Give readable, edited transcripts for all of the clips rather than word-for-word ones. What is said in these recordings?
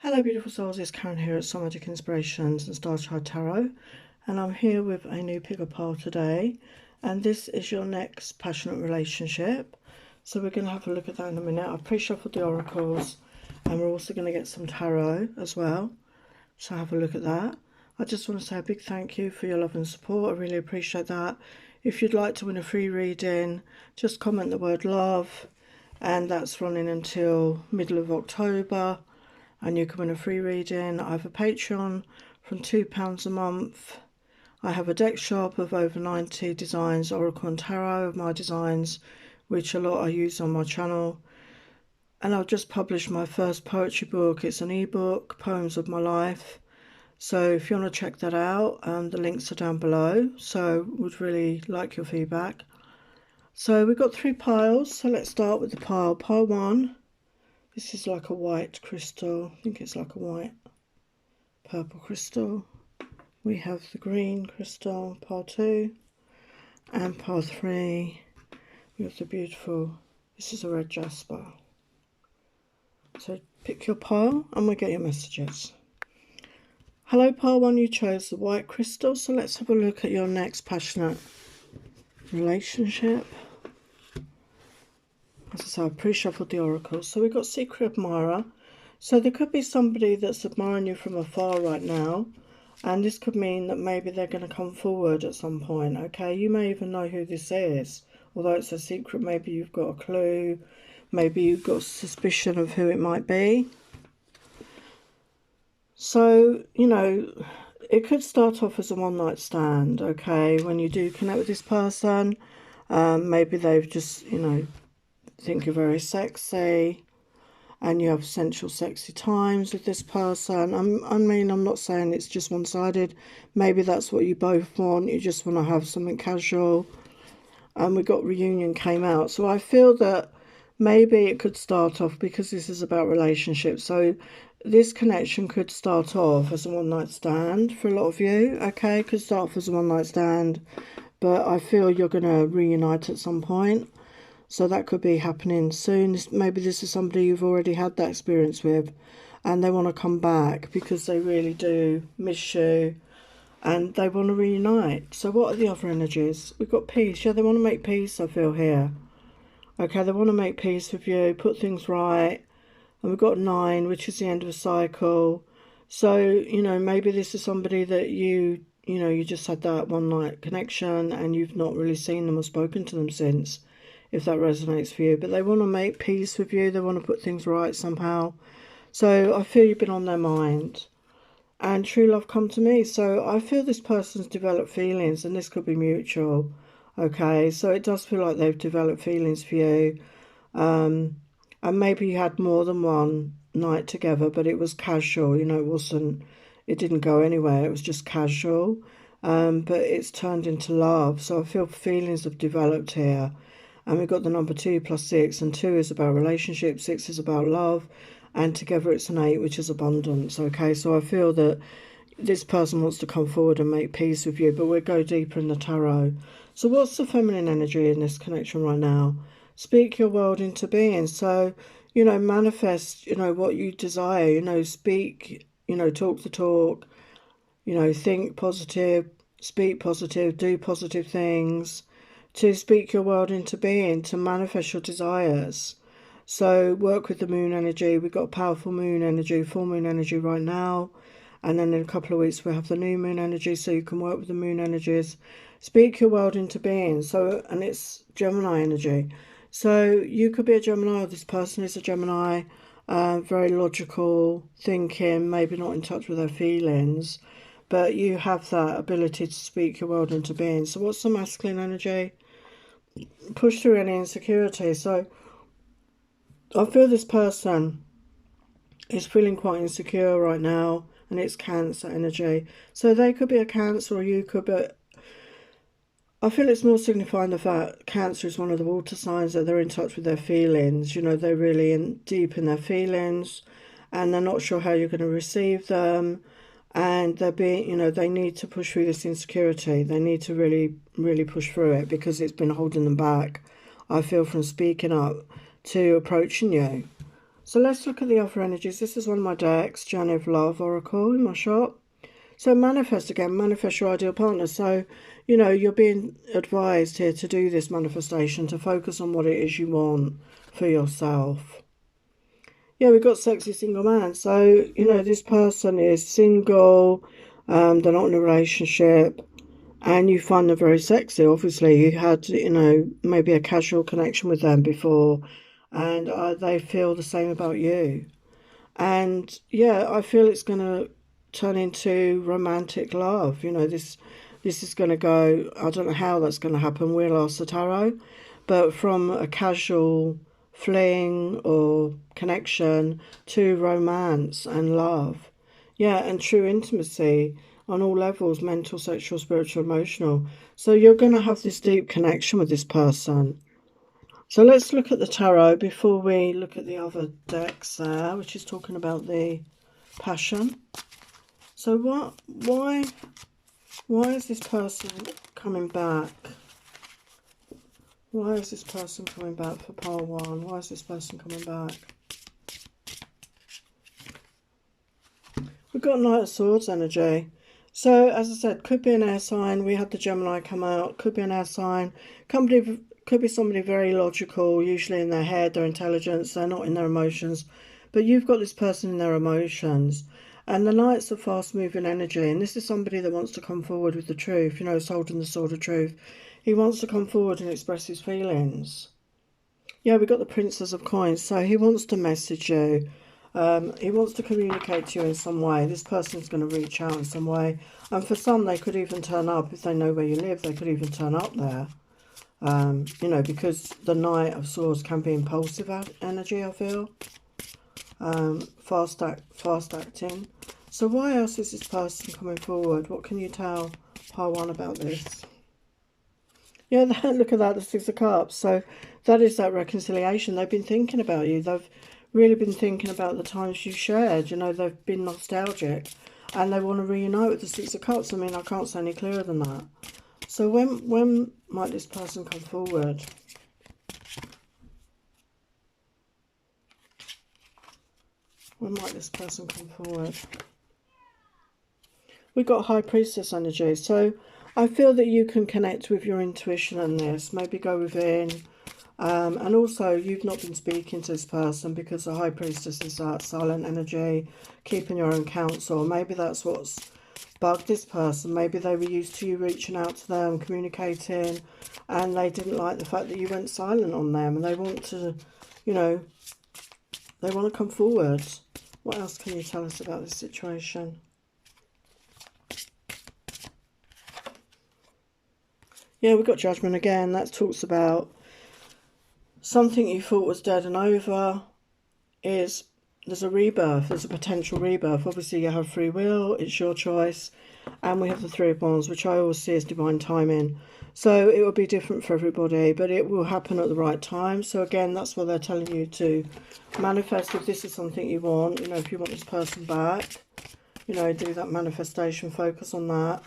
Hello beautiful souls, it's Karen here at Somatic Inspirations and Star Child Tarot, and I'm here with a new pick of pile today, and this is your next passionate relationship. So we're going to have a look at that in a minute. I've pre-shuffled the oracles and we're also going to get some tarot as well, so have a look at that. I just want to say a big thank you for your love and support. I really appreciate that. If you'd like to win a free reading, just comment the word love, and that's running until middle of October. And you can win a free reading. I have a Patreon from £2 a month. I have a deck shop of over 90 designs, Oracle and Tarot of my designs, which a lot I use on my channel. And I've just published my first poetry book. It's an ebook, Poems of My Life. So if you want to check that out, the links are down below. So would really like your feedback. So we've got 3 piles. So let's start with the pile. Pile 1. This is like a white crystal. I think it's like a white purple crystal. We have the green crystal, pile 2. And pile 3, we have the beautiful, this is a red jasper. So pick your pile and we'll get your messages. Hello pile 1, you chose the white crystal. So let's have a look at your next passionate relationship. As I say, I've pre-shuffled the oracles. So we've got Secret Admirer. So there could be somebody that's admiring you from afar right now. And this could mean that maybe they're going to come forward at some point, okay? You may even know who this is. Although it's a secret, maybe you've got a clue. Maybe you've got suspicion of who it might be. So, you know, it could start off as a one-night stand, okay? When you do connect with this person, maybe they've just, you know, think you're very sexy and you have sensual sexy times with this person. I mean, I'm not saying it's just one-sided. Maybe that's what you both want. You just want to have something casual. And we got reunion came out. So I feel that maybe it could start off, because this is about relationships. So this connection could start off as a one-night stand for a lot of you. Okay, could start off as a one-night stand. But I feel you're going to reunite at some point. So that could be happening soon. Maybe this is somebody you've already had that experience with and they want to come back because they really do miss you and they want to reunite. So what are the other energies? We've got peace. Yeah, they want to make peace, I feel here. Okay, they want to make peace with you, put things right. And we've got 9, which is the end of a cycle. So, you know, maybe this is somebody that you just had that one night connection and you've not really seen them or spoken to them since, if that resonates for you. But they want to make peace with you. They want to put things right somehow. So I feel you've been on their mind. And true love come to me. So I feel this person's developed feelings, and this could be mutual. Okay, so it does feel like they've developed feelings for you. And maybe you had more than one night together, but it was casual. You know, it didn't go anywhere. It was just casual. But it's turned into love. So I feel feelings have developed here. And we've got the number 2 plus 6, and 2 is about relationship, 6 is about love, and together it's an 8, which is abundance. Okay, so I feel that this person wants to come forward and make peace with you, but we'll go deeper in the tarot. So what's the feminine energy in this connection right now? Speak your world into being. So, you know, manifest, you know, what you desire, you know, speak, you know, talk the talk, you know, think positive, speak positive, do positive things. To speak your world into being, to manifest your desires. So work with the moon energy. We've got powerful moon energy, full moon energy right now. And then in a couple of weeks, we'll have the new moon energy. So you can work with the moon energies. Speak your world into being. So, and it's Gemini energy. So you could be a Gemini, or this person is a Gemini. Very logical thinking, maybe not in touch with their feelings. But you have that ability to speak your world into being. So what's the masculine energy? Push through any insecurity. So I feel this person is feeling quite insecure right now, and it's Cancer energy. So they could be a Cancer, or you could be... I feel it's more signifying the fact Cancer is one of the water signs, that they're in touch with their feelings. You know, they're really deep in their feelings, and they're not sure how you're going to receive them. And they're being, you know, they need to push through this insecurity. They need to really, really push through it, because it's been holding them back, I feel, from speaking up to approaching you. So let's look at the other energies. This is one of my decks, Journey of Love Oracle in my shop. So manifest again, manifest your ideal partner. So, you know, you're being advised here to do this manifestation, to focus on what it is you want for yourself. Yeah, we've got sexy single man. So, you know, this person is single, they're not in a relationship, and you find them very sexy. Obviously, you had, you know, maybe a casual connection with them before, and they feel the same about you. And yeah, I feel it's going to turn into romantic love. You know, this is going to go, I don't know how that's going to happen, we'll ask the tarot, but from a casual fling or connection to romance and love. Yeah, and true intimacy on all levels, mental, sexual, spiritual, emotional. So you're going to have this deep connection with this person. So let's look at the tarot before we look at the other decks there, which is talking about the passion. So why is this person coming back? Why is this person coming back for pile one? Why is this person coming back? We've got Knight of Swords energy. So as I said, could be an air sign. We had the Gemini come out. Could be an air sign. Could be somebody very logical, usually in their head, their intelligence. They're not in their emotions. But you've got this person in their emotions. And the Knight's a fast-moving energy. And this is somebody that wants to come forward with the truth. You know, he's holding the sword of truth. He wants to come forward and express his feelings. Yeah, we've got the Princess of Coins. So he wants to message you. He wants to communicate to you in some way. This person's going to reach out in some way. And for some, they could even turn up. If they know where you live, they could even turn up there. You know, because the Knight of Swords can be impulsive energy, I feel. Fast acting. So why else is this person coming forward? What can you tell pile one about this? Yeah, look at that, the Six of Cups. So that is that reconciliation. They've been thinking about you. They've really been thinking about the times you shared. You know, they've been nostalgic. And they want to reunite with the Six of Cups. I mean, I can't say any clearer than that. So when might this person come forward? When might this person come forward? We've got High Priestess energy. So I feel that you can connect with your intuition on this. Maybe go within. And also, you've not been speaking to this person because the High Priestess is that silent energy, keeping your own counsel. Maybe that's what's bugged this person. Maybe they were used to you reaching out to them, communicating, and they didn't like the fact that you went silent on them, and they want to, you know, they want to come forward. What else can you tell us about this situation? Yeah, we've got Judgment again. That talks about something you thought was dead and over is, there's a rebirth, there's a potential rebirth. Obviously you have free will, it's your choice. And we have the Three of Wands, which I always see as divine timing. So it will be different for everybody, but it will happen at the right time. So again, that's what they're telling you to manifest. If this is something you want, you know, if you want this person back, you know, do that manifestation, focus on that.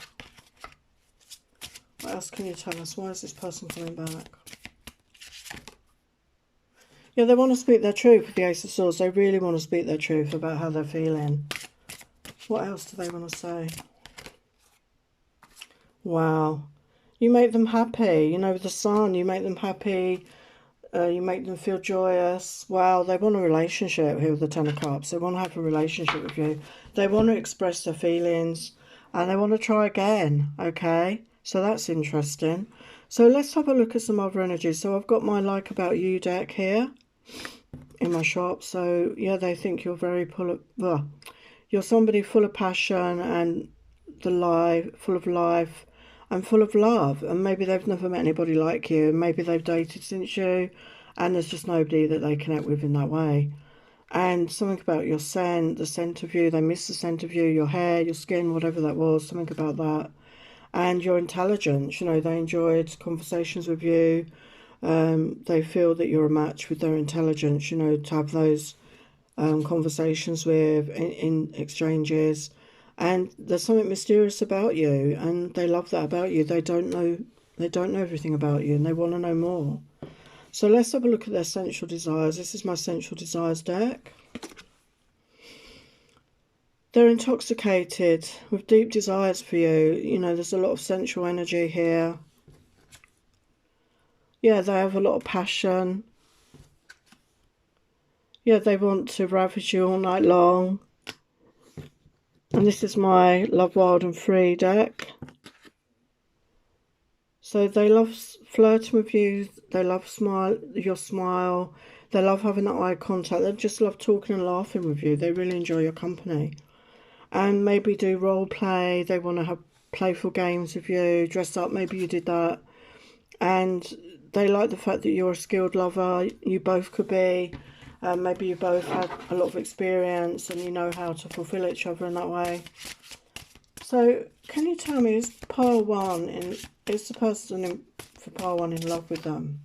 What else can you tell us? Why is this person coming back? Yeah, they want to speak their truth with the Ace of Swords. They really want to speak their truth about how they're feeling. What else do they want to say? Wow. You make them happy. You know, with the Sun, you make them happy. You make them feel joyous. Wow, they want a relationship here with the Ten of Cups. They want to have a relationship with you. They want to express their feelings. And they want to try again, okay? So that's interesting. So let's have a look at some other energies. So I've got my Like About You deck here in my shop. So yeah, they think you're very well, you're somebody full of passion and full of life and full of love. And maybe they've never met anybody like you. Maybe they've dated since you, and there's just nobody that they connect with in that way. And something about your scent, the scent of you, they miss the scent of you, your hair, your skin, whatever that was, something about that. And your intelligence, you know, they enjoyed conversations with you. They feel that you're a match with their intelligence, you know, to have those conversations with, in exchanges. And there's something mysterious about you, and they love that about you. They don't know everything about you, and they want to know more. So let's have a look at their sensual desires. This is my sensual desires deck. They're intoxicated with deep desires for you. You know, there's a lot of sensual energy here. Yeah, they have a lot of passion. Yeah, they want to ravage you all night long. And this is my Love Wild and Free deck. So they love flirting with you. They love your smile. They love having that eye contact. They just love talking and laughing with you. They really enjoy your company. And maybe do role play. They want to have playful games with you, dress up. Maybe you did that. And they like the fact that you're a skilled lover. You both could be. Maybe you both had a lot of experience and you know how to fulfill each other in that way. So can you tell me, is pile one is the person for pile one in love with them?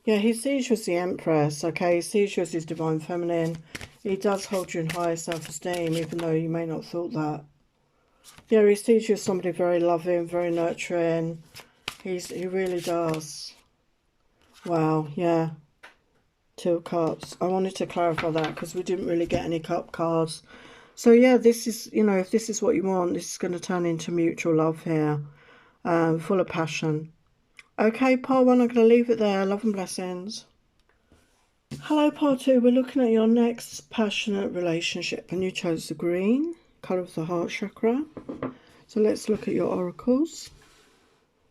Yeah, he sees you as the Empress, okay? He sees you as his divine feminine. He does hold you in high self-esteem, even though you may not have thought that. Yeah, he sees you as somebody very loving, very nurturing. He really does. Wow, yeah. Two of Cups. I wanted to clarify that because we didn't really get any cup cards. So yeah, this is, you know, if this is what you want, this is going to turn into mutual love here. Full of passion. Okay, part one, I'm going to leave it there. Love and blessings. Hello, part two. We're looking at your next passionate relationship, and you chose the green, colour of the heart chakra. So let's look at your oracles.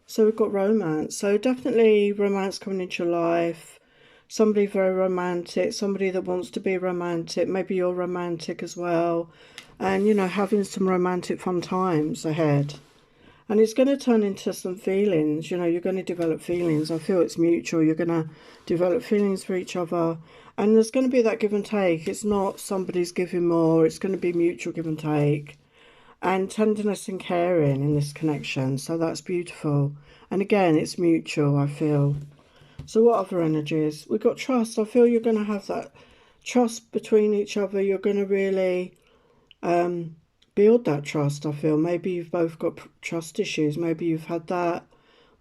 So we've got romance. So definitely romance coming into your life. Somebody very romantic, somebody that wants to be romantic. Maybe you're romantic as well. And, you know, having some romantic fun times ahead. And it's going to turn into some feelings. You know, you're going to develop feelings. I feel it's mutual. You're going to develop feelings for each other. And there's going to be that give and take. It's not somebody's giving more. It's going to be mutual give and take. And tenderness and caring in this connection. So that's beautiful. And again, it's mutual, I feel. So what other energies? We've got trust. I feel you're going to have that trust between each other. You're going to really build that trust, I feel. Maybe you've both got trust issues. Maybe you've had that.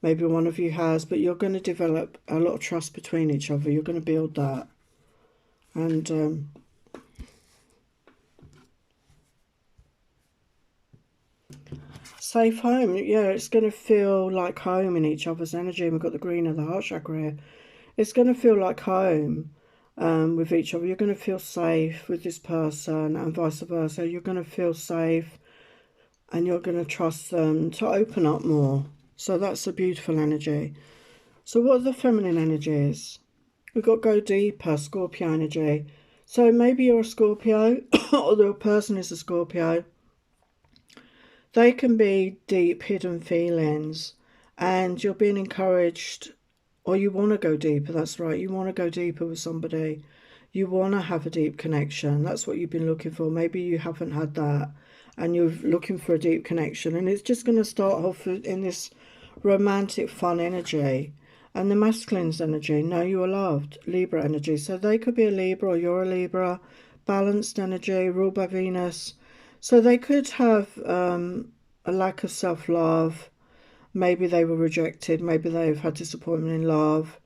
Maybe one of you has. But you're going to develop a lot of trust between each other. You're going to build that. And safe home. Yeah, it's going to feel like home in each other's energy. And we've got the green of the heart chakra here. It's going to feel like home with each other. You're going to feel safe with this person and vice versa. You're going to feel safe and you're going to trust them to open up more. So that's a beautiful energy. So what are the feminine energies? We've got go deeper, Scorpio energy. So maybe you're a Scorpio or the person is a Scorpio. They can be deep, hidden feelings and you're being encouraged, or you want to go deeper. That's right. You want to go deeper with somebody. You want to have a deep connection. That's what you've been looking for. Maybe you haven't had that and you're looking for a deep connection. And it's just going to start off in this romantic, fun energy. And the masculine's energy, know you are loved, Libra energy. So they could be a Libra or you're a Libra. Balanced energy, ruled by Venus. So they could have a lack of self-love. Maybe they were rejected. Maybe they've had disappointment in love.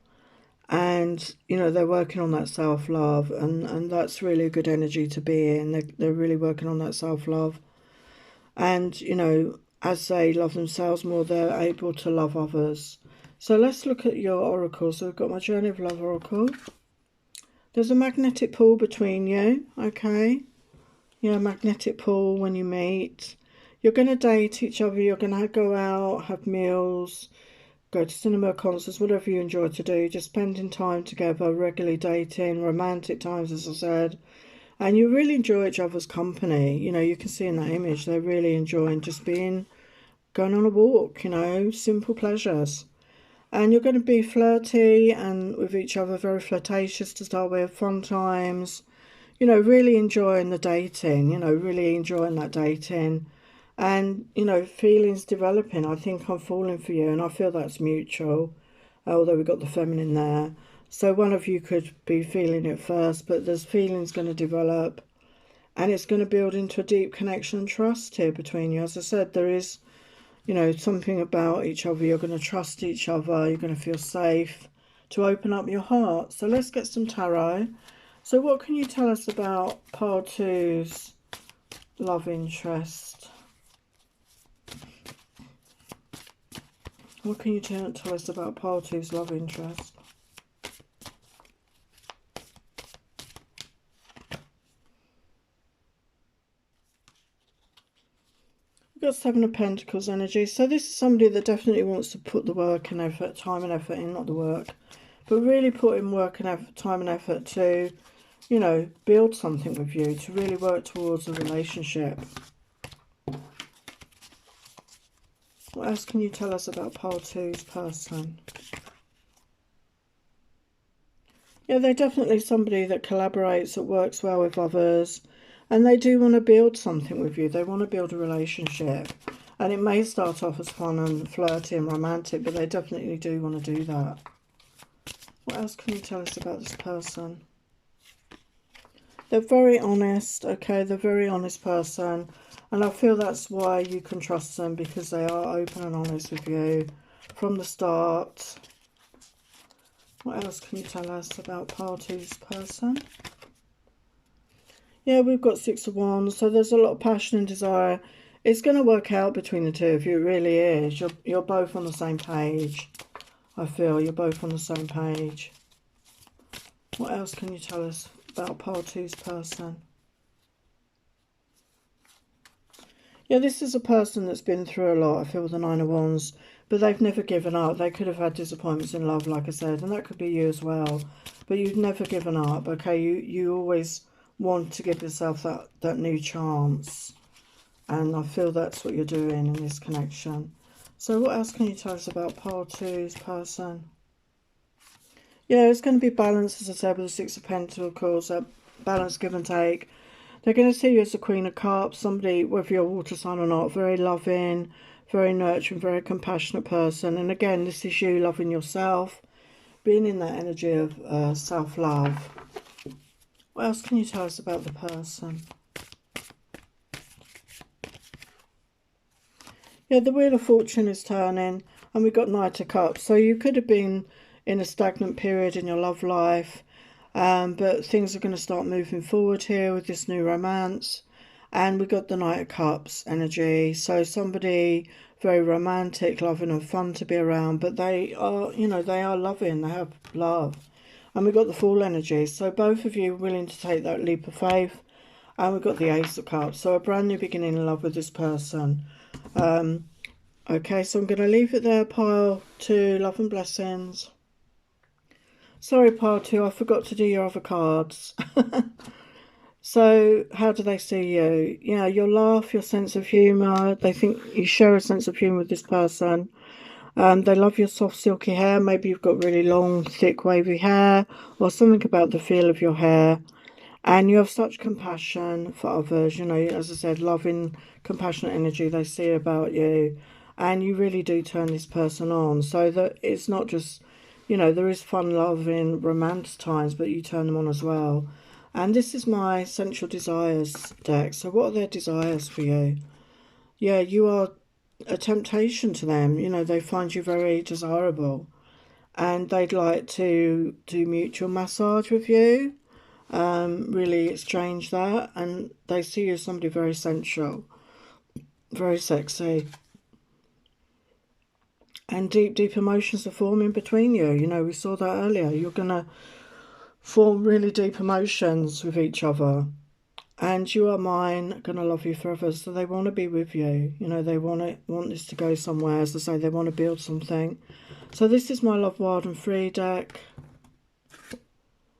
And, you know, they're working on that self-love. And that's really a good energy to be in. They're really working on that self-love. And, you know, as they love themselves more, they're able to love others. So let's look at your oracle. So I've got my Journey of Love oracle. There's a magnetic pull between you, okay? Yeah, magnetic pull when you meet. You're going to date each other. You're going to go out, have meals, go to cinema, concerts, whatever you enjoy to do. Just spending time together, regularly dating, romantic times, as I said. And you really enjoy each other's company. You know, you can see in that image, they're really enjoying just going on a walk, you know, simple pleasures. And you're going to be flirty and with each other, very flirtatious to start with, fun times. You know, really enjoying the dating, you know, really enjoying that dating. And, you know, feelings developing. I think I'm falling for you and I feel that's mutual, although we've got the feminine there. So one of you could be feeling it first, but there's feelings going to develop and it's going to build into a deep connection and trust here between you. As I said, there is, you know, something about each other. You're going to trust each other. You're going to feel safe to open up your heart. So let's get some tarot. So what can you tell us about pile two's love interest. What can you tell us about pile two's love interest? We've got Seven of Pentacles energy. So this is somebody that definitely wants to put the work and effort, time and effort in, not the work, but really put in work and effort, time and effort to, you know, build something with you, to really work towards a relationship. What else can you tell us about pile two's person? Yeah, they're definitely somebody that collaborates, that works well with others, and they do want to build something with you. They want to build a relationship, and it may start off as fun and flirty and romantic, but they definitely do want to do that. What else can you tell us about this person? They're very honest, okay? They're a very honest person, and I feel that's why you can trust them, because they are open and honest with you from the start. What else can you tell us about pile two's person? Yeah, we've got Six of Wands, so there's a lot of passion and desire. It's going to work out between the two of you, it really is. You're both on the same page. I feel you're both on the same page. What else can you tell us about pile two's person? Yeah, this is a person that's been through a lot, I feel, with the Nine of Wands, but they've never given up. They could have had disappointments in love, like I said, and that could be you as well. But you've never given up, okay? You always want to give yourself that new chance. And I feel that's what you're doing in this connection. So what else can you tell us about pile two's person? Yeah, it's going to be balance, as I said, with the Six of Pentacles, balance, give and take. They're going to see you as the Queen of Cups, somebody, whether you're a water sign or not, very loving, very nurturing, very compassionate person. And again, this is you loving yourself, being in that energy of self-love. What else can you tell us about the person? Yeah, the Wheel of Fortune is turning, and we've got Knight of Cups. So you could have been in a stagnant period in your love life, but things are going to start moving forward here with this new romance. And we got the Knight of Cups energy. So somebody very romantic, loving and fun to be around, but they are, you know, they are loving, they have love. And we got the Fool energy. So both of you are willing to take that leap of faith. And we've got the Ace of Cups. So a brand new beginning in love with this person. Okay, so I'm going to leave it there, pile two. Love and blessings. Sorry, pile two, I forgot to do your other cards. So, how do they see you? Yeah, your laugh, your sense of humour. They think you share a sense of humour with this person. They love your soft, silky hair. Maybe you've got really long, thick, wavy hair, or something about the feel of your hair. And you have such compassion for others. You know, as I said, loving, compassionate energy they see about you. And you really do turn this person on. So that it's not just, you know, there is fun, love in romance times, but you turn them on as well. And this is my Sensual Desires deck. So what are their desires for you? Yeah, you are a temptation to them. You know, they find you very desirable. And they'd like to do mutual massage with you. Really exchange that. And they see you as somebody very sensual. Very sexy. And deep emotions are forming between you. You know, we saw that earlier. You're going to form really deep emotions with each other. And you are mine, going to love you forever. So they want to be with you. You know, they want this to go somewhere. As I say, they want to build something. So this is my Love Wild and Free deck.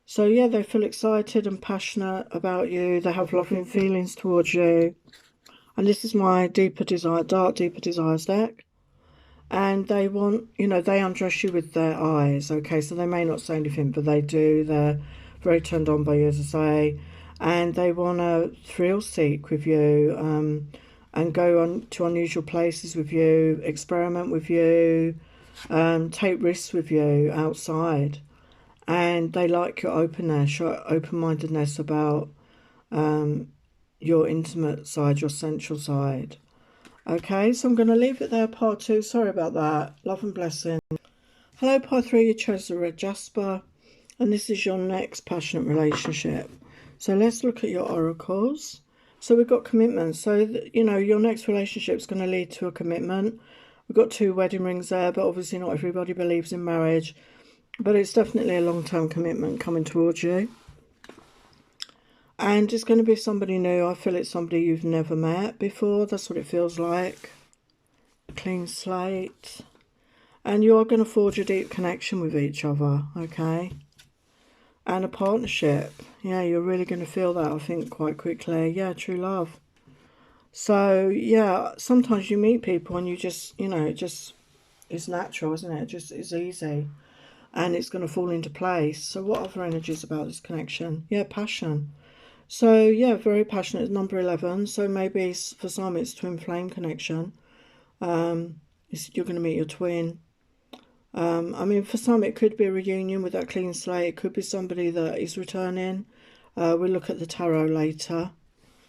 So yeah, they feel excited and passionate about you. They have loving feelings towards you. And this is my Deeper Desire, Dark Deeper Desires deck. And they want, you know, they undress you with their eyes, okay? So they may not say anything, but they do. They're very turned on by you, as I say. And they want to thrill seek with you, and go on to unusual places with you, experiment with you, take risks with you outside. And they like your openness, your open-mindedness about your intimate side, your sensual side. Okay, so I'm going to leave it there, part two. Sorry about that. Love and blessing. Hello, part three. You chose the red jasper, and this is your next passionate relationship. So let's look at your oracles So we've got commitment. So, you know, your next relationship is going to lead to a commitment. We've got 2 wedding rings there, but obviously not everybody believes in marriage. But it's definitely a long-term commitment coming towards you. And it's going to be somebody new. I feel it's somebody you've never met before. That's what it feels like. Clean slate. And you are going to forge a deep connection with each other, okay? And a partnership. Yeah, you're really going to feel that, I think, quite quickly. Yeah, true love. So, yeah, sometimes you meet people and you just, you know, it's natural, isn't it? It's easy. And it's going to fall into place. So what other energies about this connection? Yeah, passion. So, yeah, very passionate. It's number 11. So maybe for some it's twin flame connection. You're going to meet your twin. I mean, for some it could be a reunion with that clean slate. It could be somebody that is returning. We'll look at the tarot later.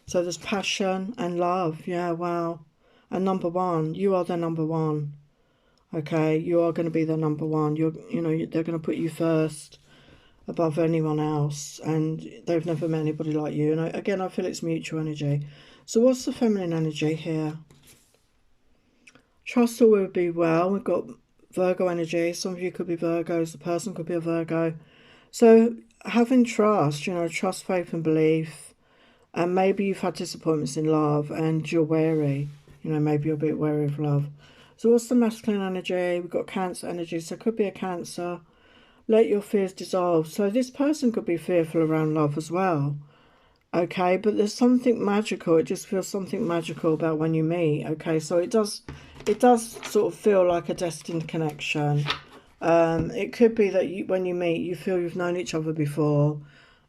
So there's passion and love. Yeah, wow. And number 1, you are the number 1. Okay, you are going to be the number 1. You know, they're going to put you first above anyone else, and they've never met anybody like you. And again, I feel it's mutual energy. So what's the feminine energy here? Trust all will be well. We've got Virgo energy. Some of you could be Virgos. The person could be a Virgo. So having trust, you know, trust, faith and belief. And maybe you've had disappointments in love and you're wary. You know, maybe you're a bit wary of love. So what's the masculine energy? We've got Cancer energy. So it could be a Cancer. Let your fears dissolve. So this person could be fearful around love as well. Okay, but there's something magical. It just feels something magical about when you meet. Okay, so it does sort of feel like a destined connection. It could be that when you meet, you feel you've known each other before.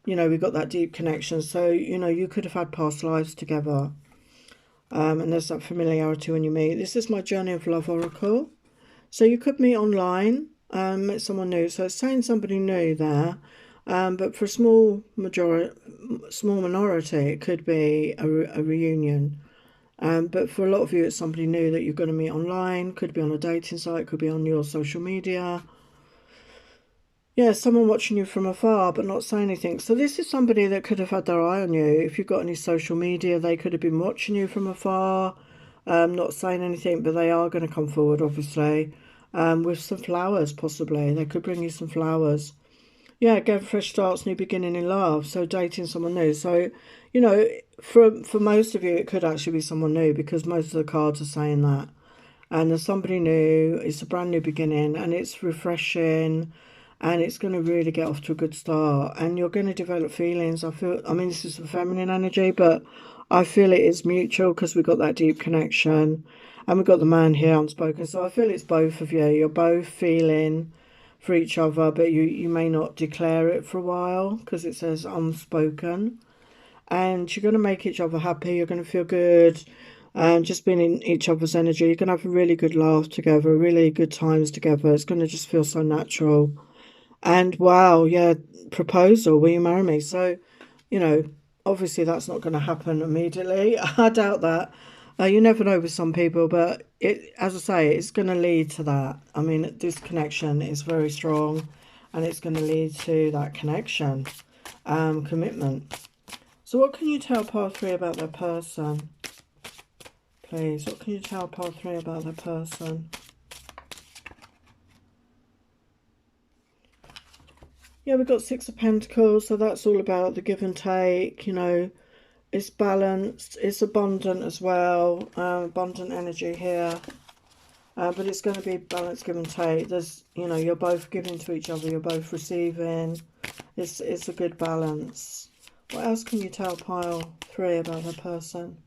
You know, we've got that deep connection. So, you know, you could have had past lives together. And there's that familiarity when you meet. This is my Journey of Love Oracle. So you could meet online, meet someone new. So it's saying somebody new there. But for a small minority, it could be a reunion. But for a lot of you, it's somebody new that you're going to meet online. Could be on a dating site, could be on your social media. Yeah, someone watching you from afar but not saying anything. So this is somebody that could have had their eye on you. If you've got any social media, they could have been watching you from afar, not saying anything, but they are going to come forward, obviously, with some flowers, possibly. They could bring you some flowers. Yeah, again, fresh starts, new beginning in love. So dating someone new. So, you know, for most of you, it could actually be someone new because most of the cards are saying that. And there's somebody new. It's a brand new beginning and it's refreshing and it's going to really get off to a good start. And you're going to develop feelings. I mean, this is the feminine energy, but I feel it is mutual because we've got that deep connection. And we've got the man here unspoken. So I feel it's both of you. You're both feeling for each other, but you may not declare it for a while because it says unspoken. And you're going to make each other happy. You're going to feel good. And just being in each other's energy. You're going to have a really good laugh together, really good times together. It's going to just feel so natural. And wow, yeah, proposal, will you marry me? So, you know, obviously that's not going to happen immediately. I doubt that. You never know with some people, but as I say, it's going to lead to that. I mean, this connection is very strong and it's going to lead to that connection, commitment. So what can you tell pile 3 about their person? Please, what can you tell pile 3 about their person? Yeah, we've got 6 of Pentacles, so that's all about the give and take, you know. It's balanced, it's abundant as well, abundant energy here. But it's going to be balanced, give and take. There's, you know, you're both giving to each other, you're both receiving. It's a good balance. What else can you tell pile 3 about the person?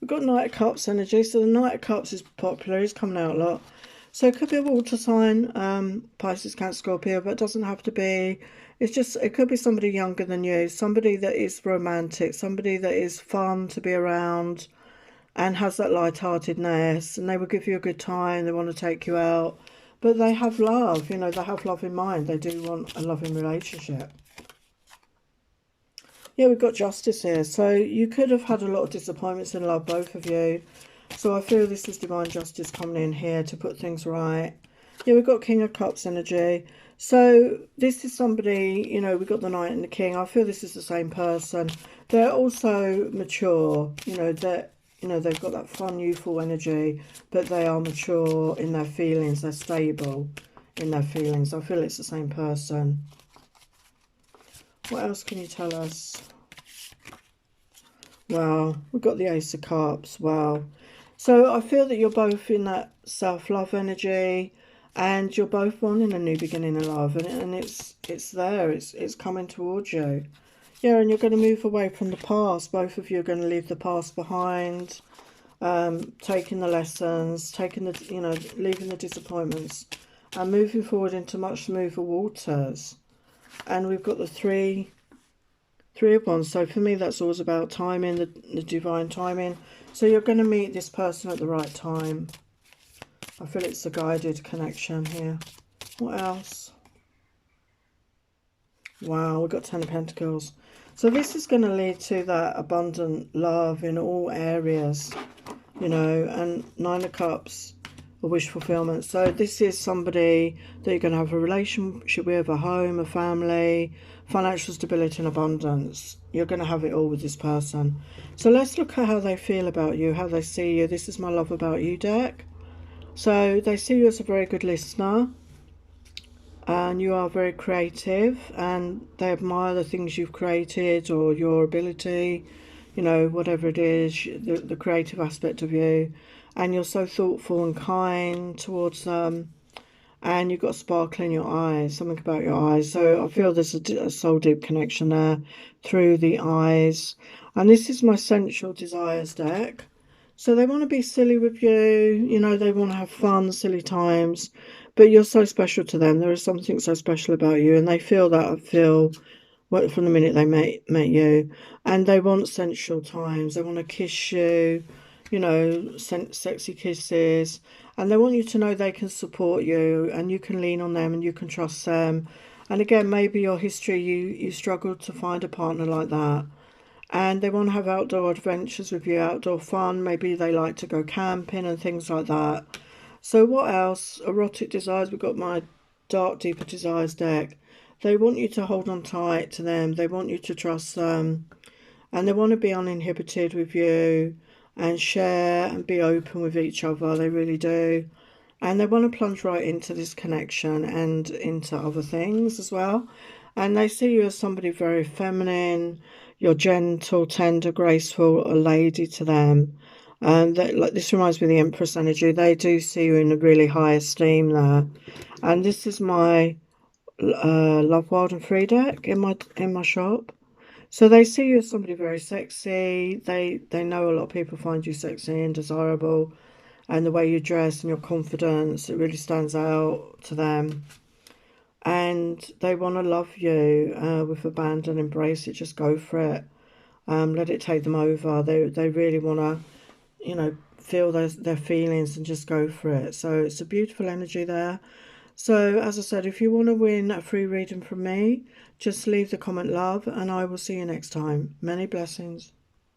We've got Knight of Cups energy. So the Knight of Cups is popular. It's coming out a lot. So it could be a water sign, Pisces, Cancer, Scorpio, but it doesn't have to be. It's just, it could be somebody younger than you, somebody that is romantic, somebody that is fun to be around and has that light-heartedness, and they will give you a good time. They want to take you out, but they have love, you know, they have love in mind. They do want a loving relationship. Yeah, we've got Justice here. So you could have had a lot of disappointments in love, both of you. So I feel this is divine justice coming in here to put things right. Yeah, we've got King of Cups energy. So this is somebody, you know, we've got the Knight and the King. I feel this is the same person. They're also mature, they've got that fun, youthful energy, but they are mature in their feelings. They're stable in their feelings. I feel it's the same person. What else can you tell us? Wow, we've got the Ace of Cups. Wow. So I feel that you're both in that self-love energy, and you're both wanting a new beginning in love, and it's there, it's coming towards you. Yeah, and you're going to move away from the past. Both of you are going to leave the past behind, taking the lessons, taking the, leaving the disappointments, and moving forward into much smoother waters. And we've got the Three of Wands. So for me, that's always about timing, the divine timing. So you're going to meet this person at the right time. I feel it's a guided connection here. What else? Wow, we've got Ten of Pentacles. So this is going to lead to that abundant love in all areas, and Nine of Cups, a wish fulfillment. So this is somebody that you're going to have a relationship with, a home, a family, financial stability and abundance. You're going to have it all with this person. So let's look at how they feel about you, how they see you. This is my Love About You deck. So they see you as a very good listener, and you are very creative, and they admire the things you've created or your ability, whatever it is, the creative aspect of you. And you're so thoughtful and kind towards them, and you've got a sparkle in your eyes, something about your eyes. So I feel there's a soul deep connection there through the eyes. And this is my Sensual Desires deck. So they want to be silly with you, they want to have fun, silly times, but you're so special to them. There is something so special about you, and they feel that, I feel, from the minute they met you. And they want sensual times. They want to kiss you, sexy kisses, and they want you to know they can support you, and you can lean on them, and you can trust them. And again, maybe your history, you struggled to find a partner like that. And they want to have outdoor adventures with you, outdoor fun. Maybe they like to go camping and things like that. So what else? Erotic desires. We've got my Dark Deeper Desires deck. They want you to hold on tight to them. They want you to trust them. And they want to be uninhibited with you and share and be open with each other. They really do. And they want to plunge right into this connection and into other things as well. And they see you as somebody very feminine. You're gentle, tender, graceful, a lady to them. And this reminds me of the Empress energy. They do see you in a really high esteem there. And this is my Love Wild and Free deck in my shop. So they see you as somebody very sexy. They know a lot of people find you sexy and desirable, and the way you dress and your confidence, it really stands out to them. And they want to love you with abandon, embrace it, just go for it. Let it take them over. They really want to, feel their feelings and just go for it. So it's a beautiful energy there. So as I said, if you want to win a free reading from me, just leave the comment love, and I will see you next time. Many blessings.